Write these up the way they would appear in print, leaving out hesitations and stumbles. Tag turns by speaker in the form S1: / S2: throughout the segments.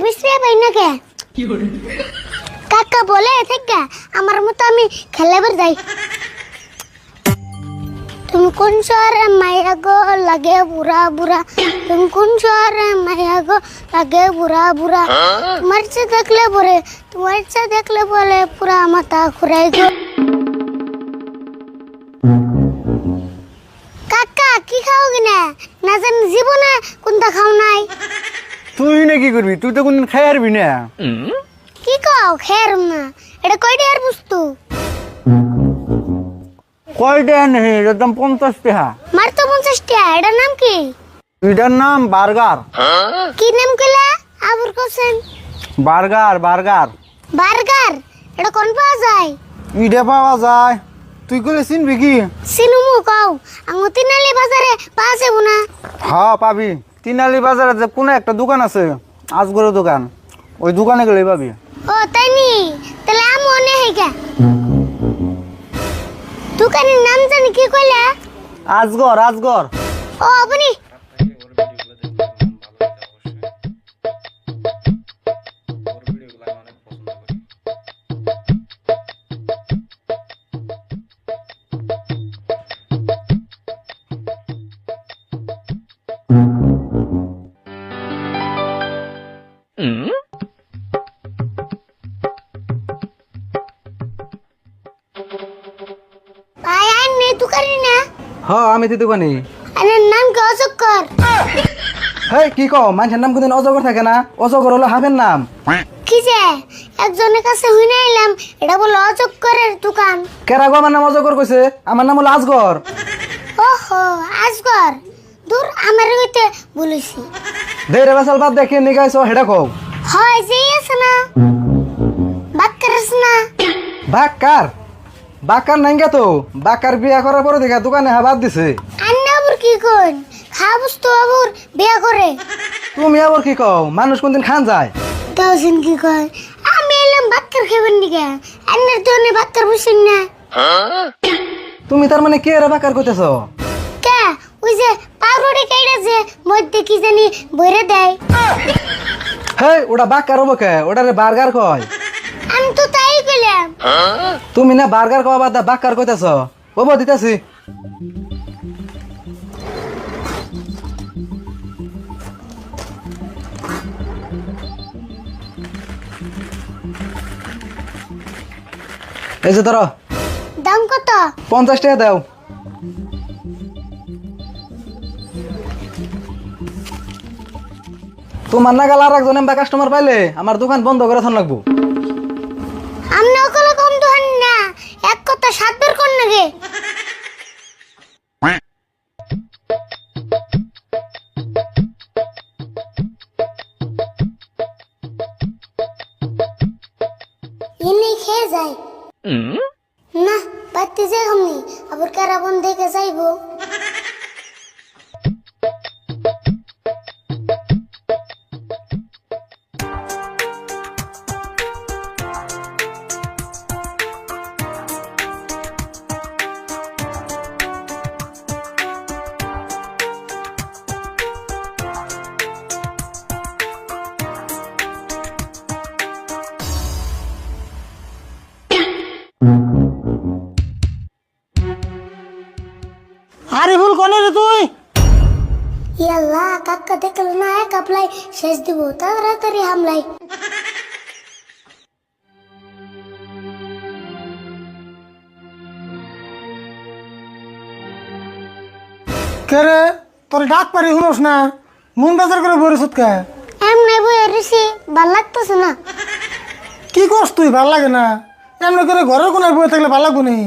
S1: বিশ্রে পাই না কে কাকা বলে থেকে আমার মতো আমি খেলাবার যাই। তুমি কোন শহরে মাইয়া গো লাগে বুড়া বুড়া, তুমি কোন শহরে মাইয়া গো লাগে বুড়া বুড়া, তোমার ইচ্ছা দেখলে পরে তোমার ইচ্ছা দেখলে বলে পুরা মাথা ঘুরাই গো। কাকা কি খাও কিনা না জানি জীবনে কোনটা খাও নাই।
S2: তুই না কি করবি? তুই তো কোনদিন খাই আরবি না।
S1: কি খাও খের না, এটা কয়টা আর বস্তু?
S2: কয়টা নেই, এটার দাম 50 টাকা।
S1: মার তো 50 টাকা। এটার নাম কি?
S2: এটার নাম বার্গার।
S1: কি নাম কইলা আবুর কোসেন?
S2: Burger burger.
S1: বার্গার এটা কোন পাওয়া যায়?
S2: ইডে পাওয়া যায়। তুই কইলে চিনবি কি?
S1: সিনুমু কও আঙ্গুতিনালি বাজারে পাওয়া যাবো না?
S2: হ্যাঁ পাবি। তিনালি বাজারে যে কোনো একটা দোকান আছে, আজগরের দোকান, ওই দোকানে গেলেই পাবি।
S1: ও তাই নি, তাহলে আমি মনে হইগা। দোকানের নাম জানি কি কইলা?
S2: আজগর আজগর।
S1: ও আপনি ভাই আই নে দোকানে না?
S3: হ্যাঁ আমি তো দোকানি।
S1: আরে নাম কি অজগর?
S3: হেই কি কও, মানুষের নাম কোনদিন অজগর থাকে না? অজগর হলো হাফের নাম।
S1: কি যে একজনের কাছে হই না এলাম, এটা বলে অজগরের দোকান।
S3: কেরা গো আমার নাম অজগর কইছে? আমার নাম হলো আজগর।
S1: ওহো আজগর, দূর আমার হইতে বলেছি।
S3: দেরে বেসাল বাদ দেখে নিগাইছো হেডা কও।
S1: হয় যে আছে না বাক্কার আছে না?
S3: বাক্কার বাক্কার নাই গে তো। বাক্কার বিয়া করার পরে দেখা দোকানে হাবাদ দিছে।
S1: আন্না আবুর কি কোন খাবস তো আবুর বিয়া করে?
S3: তুমি আবার কি কও? মানুষ কোনদিন খান যায়?
S1: তাওসিন কি কয় আমি এলাম বাক্কার খাবেন নিকে, আন্নার দোনে বাক্কার বসেন না।
S3: তুমি তার মানে কে রে বাক্কার কইতেছো?
S1: কে ওই যে পাউরুটি কাইড়া যে মধ্যে কি জানি বইরে দেয়।
S3: হেই ওটা বাক্কার হবো কে? ওটারে বার্গার কয়।
S1: আমি তো তাই কইলাম।
S3: তুমি না বার্গার কওয়া বাদ বাক্কার কইতেছো? ওবো দিতাছি। এই যে ধরো
S1: দাম কত?
S3: 50 টাকা দাও। তোমার নাগাল আর একজন এমবা কাস্টমার পাইলে আমার দোকান বন্ধ করে থান লাগবো।
S1: আমনে ওকলে কম দোহান না, এক কথা সাত বের কর নাগে। এনে খেয়ে যায় না বাড়তে যাই আমি আবার কারাবন দেখে যাইবো।
S2: আরে ভুল কোনে রে তুই?
S1: ইয়াল্লা কাকা দেখল না এক আপলাই শেষ দিব তাড়াতাড়ি হামলাই।
S4: কে রে তোর ডাক পারি শুনোস না? মন বাজার করে বরিস কে?
S1: এমনি বই রেছি ভাল লাগতেছে না।
S4: কি করস তুই? ভাল লাগে না? এমনি করে ঘরের কোনায় বয়ে থাকলে ভাল লাগবো নি?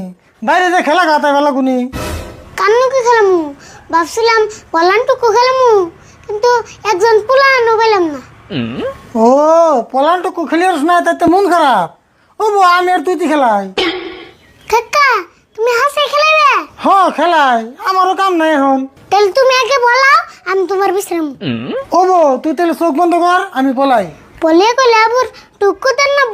S4: বাইরে যে খেলা খাতায় ভাল লাগবো নি?
S1: কান্নু কি খেলামু ভাবছিলাম পলানটুকু খেলামু, কিন্তু একজন পোলা আনো পেলাম না।
S4: ও পলানটুকু খেলিস না তাতে মন খারাপ? ও বো আমি আর তুই খেলাই।
S1: কাকা তুমি হাসে খেলাবে?
S4: হ খেলাই, আমারও কাম নাই এখন।
S1: তাহলে তুমি আগে বলাও, আমি তোমার বিশ্রাম।
S4: ও বো তুই তাহলে চোখ বন্ধ কর, আমি পলাই।
S1: বলে কইলে আবুর টুকু দেন না।